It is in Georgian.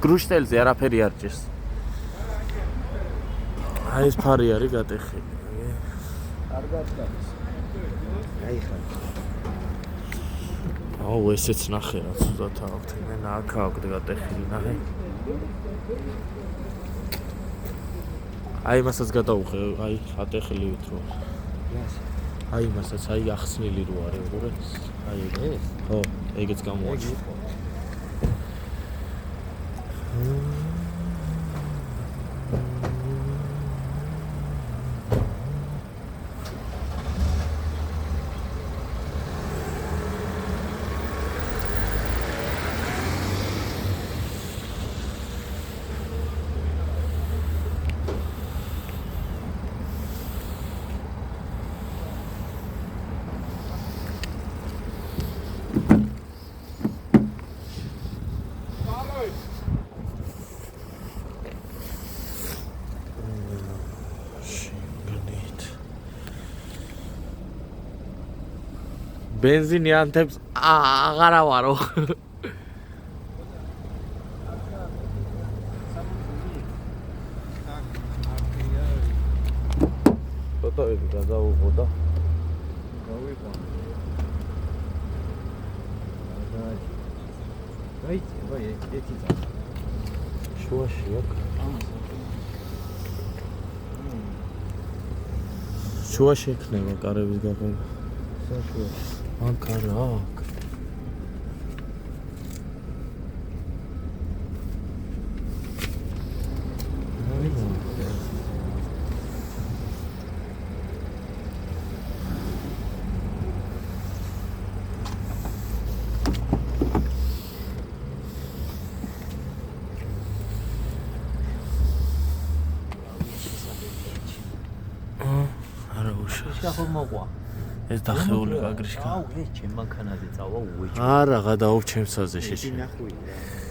Grustelze არაფერი არ ჭირს. აი ეს ფარი არის გატეხილი. კარგად გადის. აი ხარ. აუ ესეც ნახე რა ცუდად აქვთ. მე აქ აქვთ გატეხილი ნახე. აი მასაც გადაუხე, აი ატეხილი ვიტრო. აი მასაც აი ახსნილი რო არის, უყურე. აი ეს. ხო, ეგეც გამოაჩვენე. Benzini antებს აღარა ვარო. ფოტოები გადავუღო და გავიყო. აი, ერთი ძა. შუაში აქ. შუაში ექნება კარების გაყენება. საშუაში. Ankarak. Ara უშავს. შეხო მოყვა. ეს დახეული გაგრიშკა. აუ, ეს ჩემ მანქანაზე წავა უეჭვი. არა, გადაობ ჩემსაზე შეჭი. ნახვია.